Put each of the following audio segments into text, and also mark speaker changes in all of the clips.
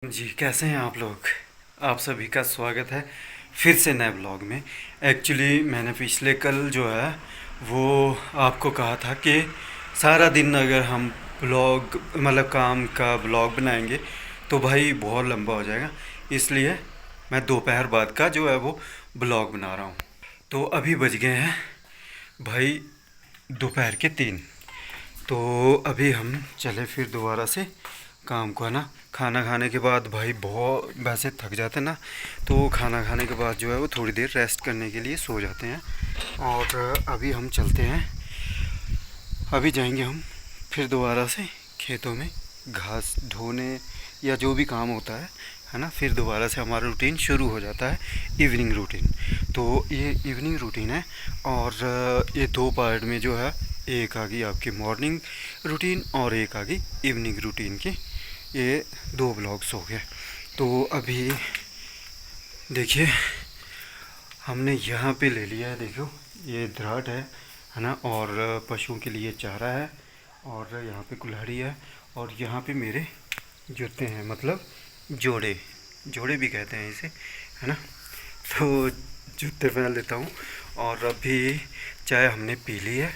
Speaker 1: जी, कैसे हैं आप लोग। आप सभी का स्वागत है फिर से नए ब्लॉग में। एक्चुअली मैंने पिछले कल जो है वो आपको कहा था कि सारा दिन अगर हम ब्लॉग मतलब काम का ब्लॉग बनाएंगे तो भाई बहुत लंबा हो जाएगा, इसलिए मैं दोपहर बाद का जो है वो ब्लॉग बना रहा हूँ। तो अभी बज गए हैं भाई दोपहर के 3। तो अभी हम चले फिर दोबारा से काम को, है ना। खाना खाने के बाद भाई बहुत वैसे थक जाते हैं ना, तो खाना खाने के बाद जो है वो थोड़ी देर रेस्ट करने के लिए सो जाते हैं। और अभी हम चलते हैं, अभी जाएंगे हम फिर दोबारा से खेतों में घास ढोने या जो भी काम होता है ना। फिर दोबारा से हमारा रूटीन शुरू हो जाता है, इवनिंग रूटीन। तो ये इवनिंग रूटीन है और ये दो पार्ट में जो है, एक आ गई आपकी मॉर्निंग रूटीन और एक आ गई इवनिंग रूटीन की। ये दो ब्लॉग्स हो गए। तो अभी देखिए हमने यहाँ पे ले लिया है, देखो ये दराट है ना। और पशुओं के लिए चारा है और यहाँ पे कुल्हाड़ी है और यहाँ पे मेरे जूते हैं, मतलब जोड़े, जोड़े भी कहते हैं इसे, है ना। तो जूते पहन लेता हूँ। और अभी चाय हमने पी ली है,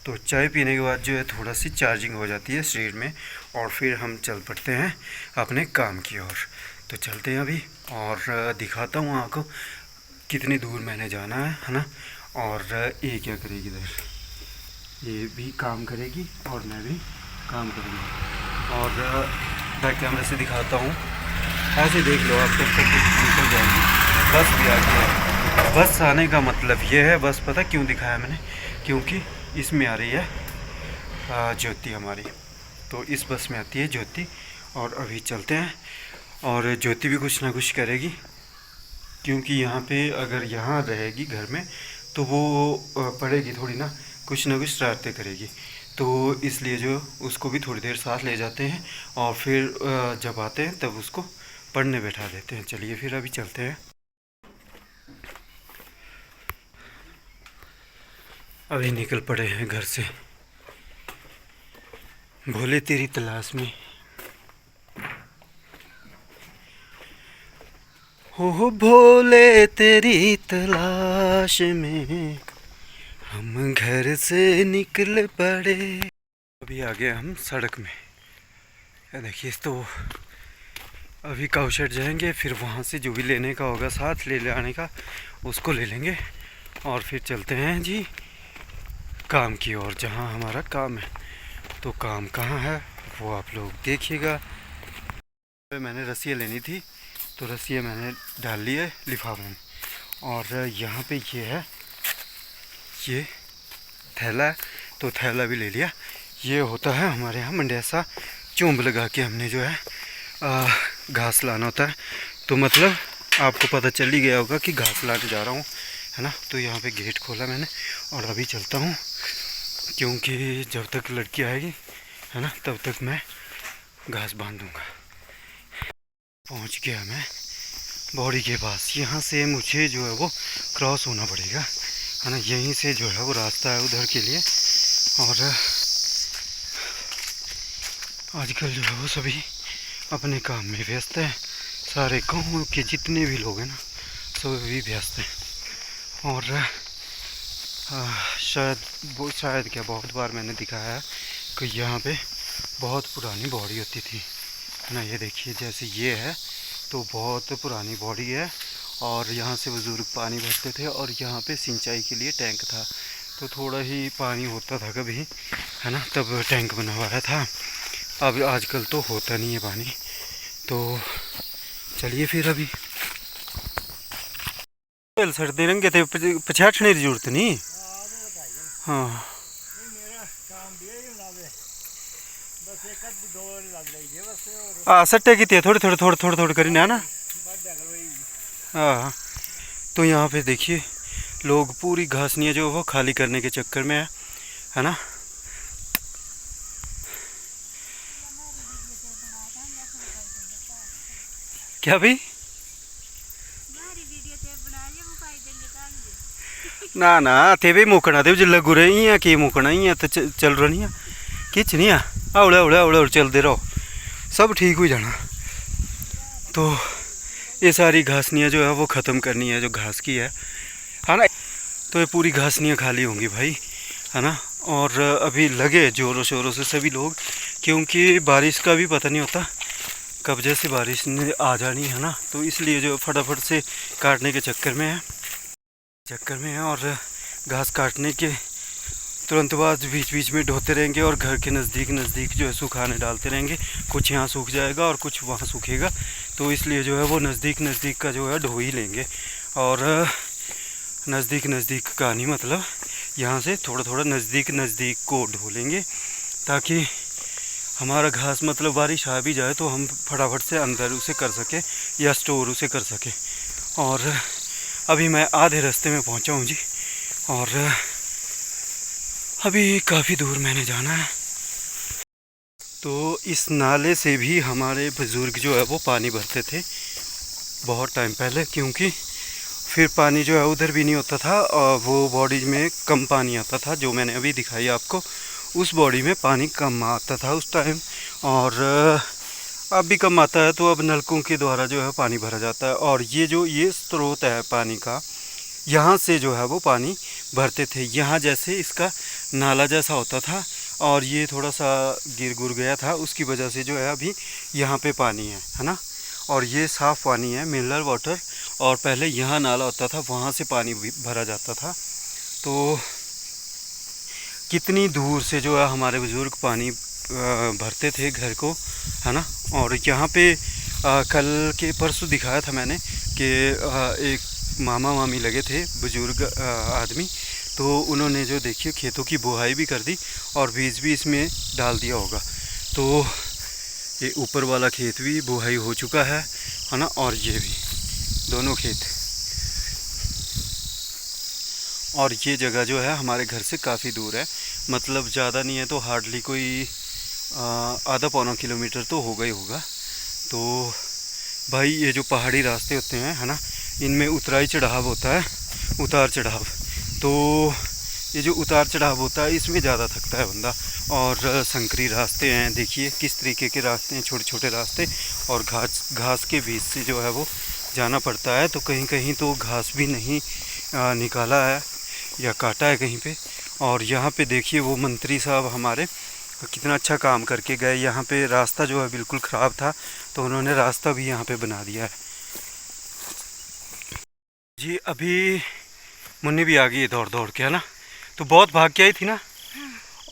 Speaker 1: तो चाय पीने के बाद जो है थोड़ा सी चार्जिंग हो जाती है शरीर में और फिर हम चल पड़ते हैं अपने काम की ओर। तो चलते हैं अभी और दिखाता हूँ आपको कितनी दूर मैंने जाना है ना। और ये क्या करेगी इधर, ये भी काम करेगी और मैं भी काम करूँगा। और बैक कैमरे से दिखाता हूँ, ऐसे देख लो आप तब तक निकल जाएंगी। बस भी आ गया है। बस आने का मतलब ये है, बस पता क्यों दिखाया मैंने, क्योंकि इसमें आ रही है ज्योति हमारी। तो इस बस में आती है ज्योति और अभी चलते हैं। और ज्योति भी कुछ ना कुछ करेगी, क्योंकि यहाँ पे अगर यहाँ रहेगी घर में तो वो पढ़ेगी थोड़ी ना कुछ शरारतें करेगी। तो इसलिए जो उसको भी थोड़ी देर साथ ले जाते हैं और फिर जब आते हैं तब उसको पढ़ने बैठा देते हैं। चलिए फिर अभी चलते हैं। अभी निकल पड़े हैं घर से, भोले तेरी तलाश में। हो भोले तेरी तलाश में हम घर से निकल पड़े। अभी आ गए हम सड़क में, देखिए। तो अभी काउशेड जाएंगे, फिर वहाँ से जो भी लेने का होगा साथ ले आने का उसको ले लेंगे और फिर चलते हैं जी काम की ओर, जहाँ हमारा काम है। तो काम कहाँ है वो आप लोग देखिएगा। मैंने रस्सियाँ लेनी थी, तो रस्सियाँ मैंने डाल ली है लिफाफे में। और यहाँ पे ये है, ये थैला है, तो थैला भी ले लिया। ये होता है हमारे यहाँ मंडेसा, चूंब लगा के हमने जो है घास लाना होता है। तो मतलब आपको पता चल ही गया होगा कि घास लाने जा रहा हूँ, है ना। तो यहाँ पे गेट खोला मैंने और अभी चलता हूँ, क्योंकि जब तक लड़की आएगी, है ना, तब तक मैं घास बांध दूँगा। पहुँच गया मैं बॉडी के पास। यहाँ से मुझे जो है वो क्रॉस होना पड़ेगा, है ना। यहीं से जो है वो रास्ता है उधर के लिए। और आजकल जो है वो सभी अपने काम में व्यस्त है, सारे गाँव के जितने भी लोग हैं ना सभी व्यस्त हैं। और शायद क्या बहुत बार मैंने दिखाया है कि यहाँ पे बहुत पुरानी बॉडी होती थी, है ना। ये देखिए जैसे ये है तो बहुत पुरानी बॉडी है और यहाँ से बुज़ुर्ग पानी भरते थे और यहाँ पे सिंचाई के लिए टैंक था। तो थोड़ा ही पानी होता था कभी, है ना, तब टैंक बनवाया था। अब आजकल तो होता नहीं है पानी। तो चलिए फिर अभी सड़ते रंगे थे पछाड़ने की जरूरत नहीं। हाँ सट्टे की थोड़े थोड़े करी ना। हाँ, तो यहाँ पे देखिए लोग पूरी घासनियाँ जो वो खाली करने के चक्कर में है ना। क्या भाई ना थे भी मुकना दे जिले गुरे ही कि मुकना ही तो चल रही खिंच नहीं आवड़े आवड़े आवड़े चलते रहो, सब ठीक हो जाना। तो ये सारी घासनियाँ जो है वो ख़त्म करनी है, जो घास की है ना। तो ये पूरी घासनियाँ खाली होंगी भाई, है ना। और अभी लगे ज़ोरों शोरों से सभी लोग, क्योंकि बारिश का भी पता नहीं होता कब जैसे बारिश ने आ जानी है ना। तो इसलिए जो फटाफट से काटने के चक्कर में है और घास काटने के तुरंत बाद बीच बीच में ढोते रहेंगे और घर के नज़दीक जो है सुखाने डालते रहेंगे। कुछ यहाँ सूख जाएगा और कुछ वहाँ सूखेगा, तो इसलिए जो है वो नज़दीक का जो है ढो ही लेंगे। और नज़दीक का नहीं, मतलब यहाँ से थोड़ा थोड़ा नज़दीक को ढो लेंगे, ताकि हमारा घास मतलब बारिश आ भी जाए तो हम फटाफट से अंदर उसे कर सके या स्टोर उसे कर सके। और अभी मैं आधे रास्ते में पहुँचा हूँ जी, और अभी काफ़ी दूर मैंने जाना है। तो इस नाले से भी हमारे बुज़ुर्ग जो है वो पानी भरते थे बहुत टाइम पहले, क्योंकि फिर पानी जो है उधर भी नहीं होता था और वो बॉडी में कम पानी आता था। जो मैंने अभी दिखाई आपको, उस बॉडी में पानी कम आता था उस टाइम, और अब भी कम आता है। तो अब नलकों के द्वारा जो है पानी भरा जाता है। और ये स्रोत है पानी का, यहाँ से जो है वो पानी भरते थे। यहाँ जैसे इसका नाला जैसा होता था और ये थोड़ा सा गिर गुर गया था, उसकी वजह से जो है अभी यहाँ पे पानी है ना। और ये साफ़ पानी है, मिनरल वाटर। और पहले यहाँ नाला होता था, वहाँ से पानी भरा जाता था। तो कितनी दूर से जो है हमारे बुज़ुर्ग पानी भरते थे घर को, है ना। और यहाँ पे कल के परसों दिखाया था मैंने कि एक मामा मामी लगे थे बुज़ुर्ग आदमी, तो उन्होंने जो देखिए खेतों की बुआई भी कर दी और बीज भी इसमें डाल दिया होगा। तो ये ऊपर वाला खेत भी बुआई हो चुका है ना, और ये भी दोनों खेत। और ये जगह जो है हमारे घर से काफ़ी दूर है, मतलब ज़्यादा नहीं है तो हार्डली कोई आधा पौना किलोमीटर तो होगा ही होगा। तो भाई ये जो पहाड़ी रास्ते होते हैं, है ना, इनमें उतराई चढ़ाव होता है, उतार चढ़ाव। तो ये जो उतार चढ़ाव होता है इसमें ज़्यादा थकता है बंदा। और संकरी रास्ते हैं, देखिए किस तरीके के रास्ते हैं, छोटे छोटे रास्ते। और घास के बीच से जो है वो जाना पड़ता है। तो कहीं कहीं तो घास भी नहीं निकाला है या काटा है कहीं पे। और यहाँ पे देखिए वो मंत्री साहब हमारे कितना अच्छा काम करके गए। यहाँ पे रास्ता जो है बिल्कुल ख़राब था, तो उन्होंने रास्ता भी यहाँ पे बना दिया है जी। अभी मुन्नी भी आ गई है दौड़ दौड़ के, है ना, तो बहुत भाग के आई थी ना।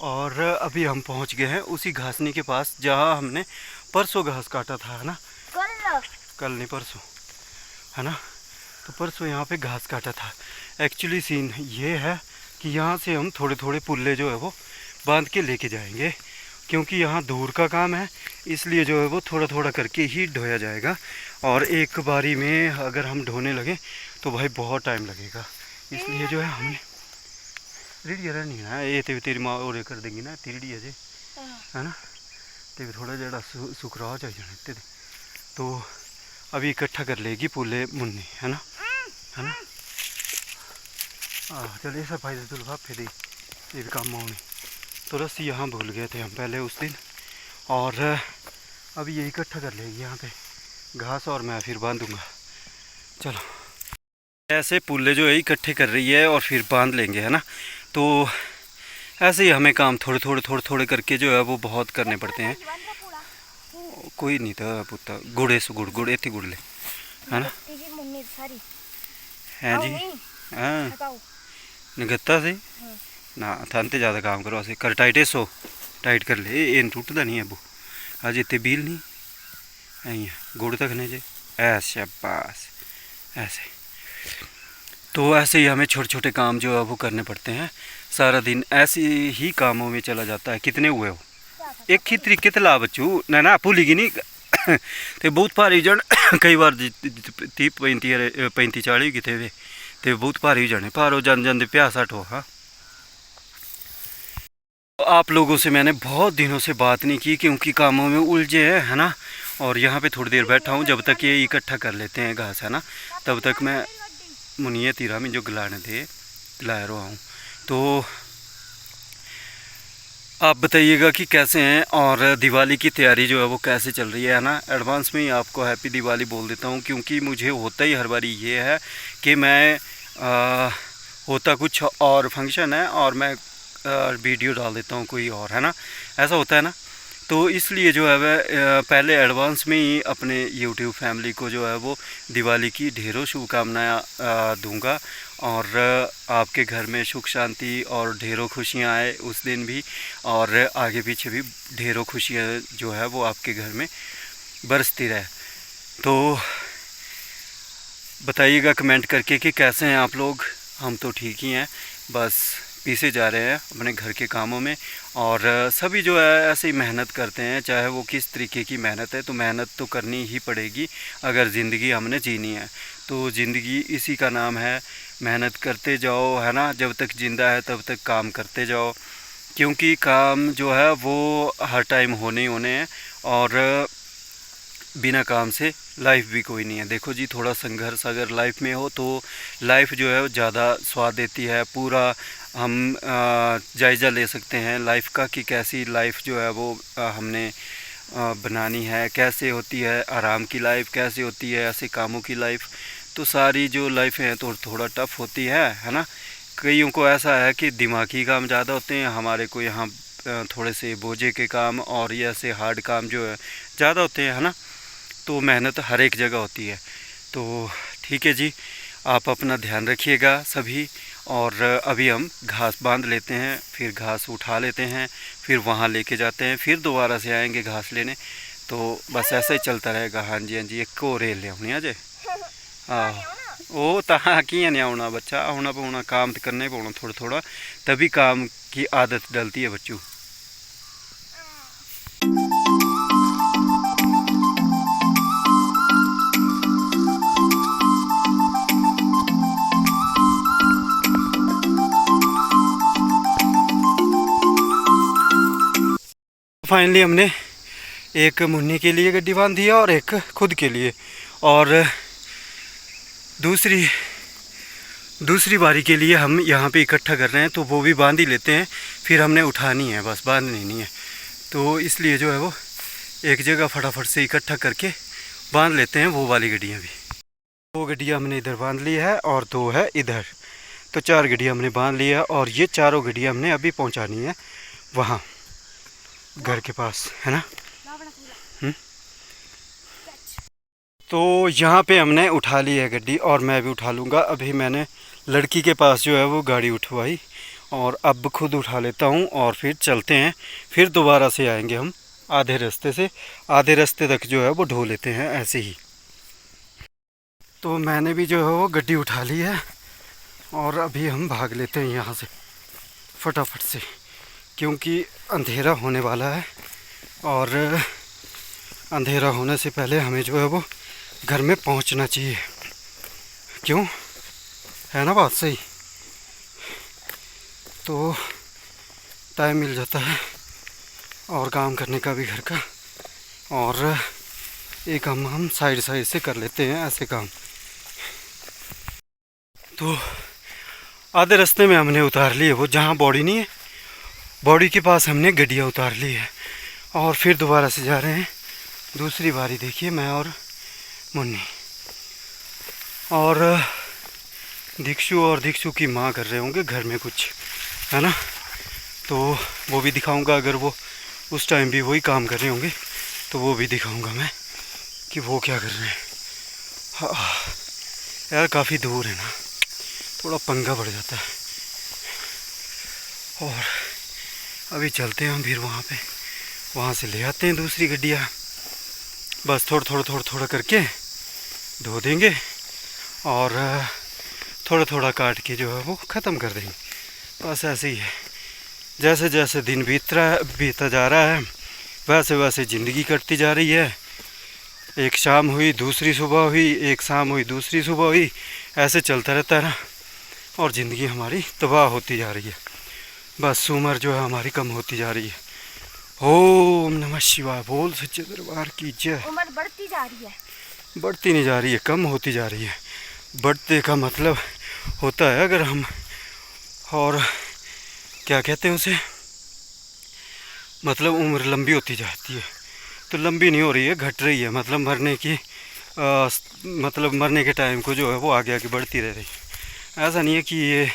Speaker 1: और अभी हम पहुँच गए हैं उसी घासनी के पास जहाँ हमने परसों घास काटा था, है ना। कल नहीं परसों, है ना। तो परसों यहाँ पे घास काटा था। एक्चुअली सीन ये है कि यहाँ से हम थोड़े थोड़े पुल्ले जो है वो बांध के लेके जाएंगे, क्योंकि यहाँ दूर का काम है, इसलिए जो है वो थोड़ा थोड़ा करके ही ढोया जाएगा। और एक बारी में अगर हम ढोने लगे तो भाई बहुत टाइम लगेगा, इसलिए जो है हमने रीढ़ी नहीं है ये तेरी माँ और कर देंगी ना तीड़ी अजे, है ना। तो थोड़ा जरा सुखराव चाहिए, तो अभी इकट्ठा कर लेगी पुल्ले मुन्नी, है ना, है ना। चलिए सब भाई दुल्हा फिर ये भी काम आने। तो रस्सी यहाँ भूल गए थे हम पहले उस दिन, और अभी ये इकट्ठा कर लेगी यहाँ पे घास, और मैं फिर बांधूँगा। चलो ऐसे पुल्ले जो है इकट्ठे कर रही है और फिर बांध लेंगे, है ना। तो ऐसे ही हमें काम थोड़े थोड़े करके जो है वो बहुत करने पड़ते हैं। कोई नहीं था पुत्ता गुड़े से गुड़ इतनी गुड़ ले, है ना। है जी, हाँ निगत्ता से ना थान ते ज़्यादा काम करो ऐसे कर टाइटे सो टाइट कर ले, ये टुटदा नहीं है अबू अज इतने बील नहीं ऐ गुड़ तकने जे ऐसे बस ऐसे। तो ऐसे ही हमें छोटे छोटे काम जो है वो करने पड़ते हैं। सारा दिन ऐसे ही कामों में चला जाता है। कितने हुए हो? एक ही तरीके ते ला बच्चू ना भूलेगी नहीं तो बहुत भारी जन कई बार 30-35-40 कितने वे तो बहुत भारी जाने भारो जान प्यास हटो। हाँ आप लोगों से मैंने बहुत दिनों से बात नहीं की क्योंकि कामों में उलझे हैं, है ना। और यहाँ पे थोड़ी देर बैठा हूँ जब तक ये इकट्ठा कर लेते हैं घास, है ना, तब तक मैं मुनिया तीरा में जो गिलाने थे ला रहा हूँ। तो आप बताइएगा कि कैसे हैं और दिवाली की तैयारी जो है वो कैसे चल रही है ना। एडवांस में ही आपको हैप्पी दिवाली बोल देता हूँ, क्योंकि मुझे होता ही हर बारी ये है कि मैं होता कुछ और फंक्शन है और मैं वीडियो डाल देता हूँ कोई और, है ना, ऐसा होता है ना। तो इसलिए जो है वह पहले एडवांस में ही अपने यूट्यूब फैमिली को जो है वो दिवाली की ढेरों शुभकामनाएं दूंगा, और आपके घर में सुख शांति और ढेरों खुशियां आए उस दिन भी, और आगे पीछे भी ढेरों खुशियां जो है वो आपके घर में बरसती रहे। तो बताइएगा कमेंट करके कि कैसे हैं आप लोग। हम तो ठीक ही हैं, बस पीछे जा रहे हैं अपने घर के कामों में। और सभी जो है ऐसे ही मेहनत करते हैं, चाहे वो किस तरीके की मेहनत है, तो मेहनत तो करनी ही पड़ेगी अगर ज़िंदगी हमने जीनी है। तो ज़िंदगी इसी का नाम है, मेहनत करते जाओ, है ना। जब तक ज़िंदा है तब तक काम करते जाओ, क्योंकि काम जो है वो हर टाइम होने ही होने हैं, और बिना काम से लाइफ भी कोई नहीं है। देखो जी, थोड़ा संघर्ष अगर लाइफ में हो तो लाइफ जो है वो ज़्यादा स्वाद देती है। पूरा हम जायज़ा ले सकते हैं लाइफ का कि कैसी लाइफ जो है वो हमने बनानी है, कैसे होती है आराम की लाइफ, कैसे होती है ऐसे कामों की लाइफ। तो सारी जो लाइफ है तो थोड़ा टफ होती है ना। कईयों को ऐसा है कि दिमागी काम ज़्यादा होते हैं, हमारे को यहाँ थोड़े से बोझे के काम और ये ऐसे हार्ड काम जो है ज़्यादा होते हैं, है ना। तो मेहनत हर एक जगह होती है। तो ठीक है जी, आप अपना ध्यान रखिएगा सभी। और अभी हम घास बांध लेते हैं, फिर घास उठा लेते हैं, फिर वहाँ लेके जाते हैं, फिर दोबारा से आएंगे घास लेने। तो बस ऐसा ही चलता रहेगा। हाँ जी, हाँ जी, एक को रेल ले आनी अजे। हाँ, वो तहाँ किए नहीं आना बच्चा, आना पौना, काम तो करना ही पौना थोड़ा थोड़ा, तभी काम की आदत डलती है बच्चों। फाइनली हमने एक मुन्नी के लिए गड्डी बांध दी है और एक खुद के लिए, और दूसरी बारी के लिए हम यहाँ पे इकट्ठा कर रहे हैं, तो वो भी बांध ही लेते हैं, फिर हमने उठानी है, बस बांधनी नहीं है। तो इसलिए जो है वो एक जगह फटाफट से इकट्ठा करके बांध लेते हैं वो वाली गड्डियाँ भी। दो गड्डियाँ हमने इधर बांध ली है और दो है इधर, तो 4 गड्डियाँ हमने बांध ली है, और ये चारों गड्डियाँ हमने अभी पहुँचानी है वहाँ घर के पास, है ना। तो यहाँ पे हमने उठा ली है गड्डी, और मैं भी उठा लूँगा। अभी मैंने लड़की के पास जो है वो गाड़ी उठवाई, और अब खुद उठा लेता हूँ, और फिर चलते हैं। फिर दोबारा से आएंगे हम आधे रास्ते से, आधे रास्ते तक जो है वो ढो लेते हैं ऐसे ही। तो मैंने भी जो है वो गड्डी उठा ली है, और अभी हम भाग लेते हैं यहाँ से फटाफट से, क्योंकि अंधेरा होने वाला है, और अंधेरा होने से पहले हमें जो है वो घर में पहुंचना चाहिए। क्यों, है ना बात सही। तो टाइम मिल जाता है और काम करने का भी घर का, और एक हम साइड से कर लेते हैं ऐसे काम। तो आधे रास्ते में हमने उतार लिए वो, जहाँ बॉडी नहीं है, बॉडी के पास हमने गड्डियाँ उतार ली है, और फिर दोबारा से जा रहे हैं दूसरी बारी। देखिए, मैं और मुन्नी और दीक्षु की माँ कर रहे होंगे घर में कुछ, है ना। तो वो भी दिखाऊंगा, अगर वो उस टाइम भी वही काम कर रहे होंगे तो वो भी दिखाऊंगा मैं कि वो क्या कर रहे हैं। हाँ यार, काफ़ी दूर है ना, थोड़ा पंगा बढ़ जाता है। और अभी चलते हैं हम फिर वहाँ से ले आते हैं दूसरी गड्डियाँ। बस थोड़ा करके धो देंगे, और थोड़ा काट के जो है वो ख़त्म कर देंगे। बस ऐसे ही है, जैसे जैसे दिन बीता जा रहा है वैसे वैसे ज़िंदगी कटती जा रही है। एक शाम हुई दूसरी सुबह हुई, एक शाम हुई दूसरी सुबह हुई, ऐसे चलता रहता है ना, और ज़िंदगी हमारी तबाह होती जा रही है। बस उम्र जो है हमारी कम होती जा रही है। ओम नमः शिवाय, बोल सच्चे दरबार की जय।
Speaker 2: उम्र बढ़ती जा रही है,
Speaker 1: बढ़ती नहीं जा रही है, कम होती जा रही है। बढ़ते का मतलब होता है अगर हम, और क्या कहते हैं उसे, मतलब उम्र लंबी होती जाती है। तो लंबी नहीं हो रही है, घट रही है, मतलब मरने की मतलब मरने के टाइम को जो है वो आगे आगे बढ़ती रह रही है। ऐसा नहीं है कि ये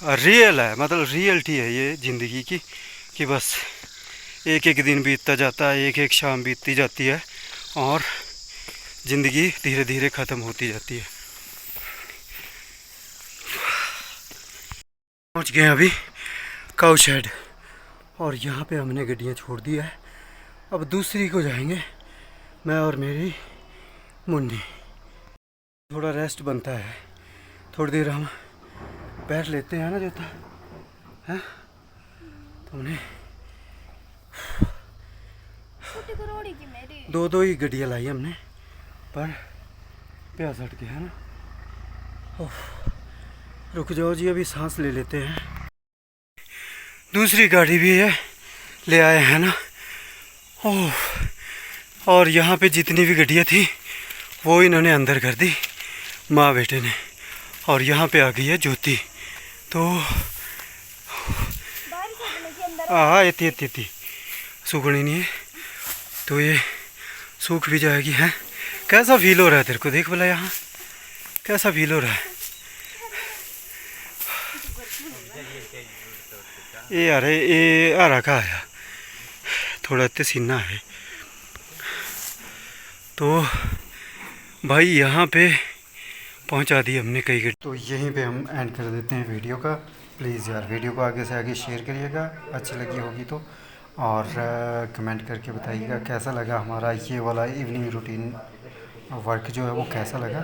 Speaker 1: रियल है, मतलब रियलिटी है ये ज़िंदगी की, कि बस एक एक दिन बीतता जाता है, एक एक शाम बीतती जाती है और ज़िंदगी धीरे धीरे ख़त्म होती जाती है। पहुंच गए अभी काऊ शेड, और यहाँ पे हमने गड्डियाँ छोड़ दी है। अब दूसरी को जाएंगे मैं और मेरी मुन्नी। थोड़ा रेस्ट बनता है, थोड़ी देर हम बैठ लेते हैं ना जोता है। तो हमने दो दो ही गड्डियाँ लाई हमने, पर प्यास हट गया है ना। ओह, रुक जाओ जी, अभी सांस ले लेते हैं। दूसरी गाड़ी भी है, ले आए हैं ना। ओह, और यहाँ पे जितनी भी गड्डियाँ थी वो इन्होंने अंदर कर दी माँ बेटे ने, और यहाँ पे आ गई है ज्योति। तो हाँ, इतनी सूखनी नहीं है, तो ये सूख भी जाएगी। है कैसा फील हो रहा है तेरे को, देख भला यहाँ कैसा फील हो रहा है। ये अरे ये आ रखा है, थोड़ा इतने सीना है। तो भाई यहाँ पे पहुँचा दी हमने कई गड्डी। तो यहीं पे हम एंड कर देते हैं वीडियो का। प्लीज़ यार वीडियो को आगे से आगे शेयर करिएगा, अच्छी लगी होगी तो, और कमेंट करके बताइएगा कैसा लगा हमारा ये वाला इवनिंग रूटीन वर्क जो है वो कैसा लगा।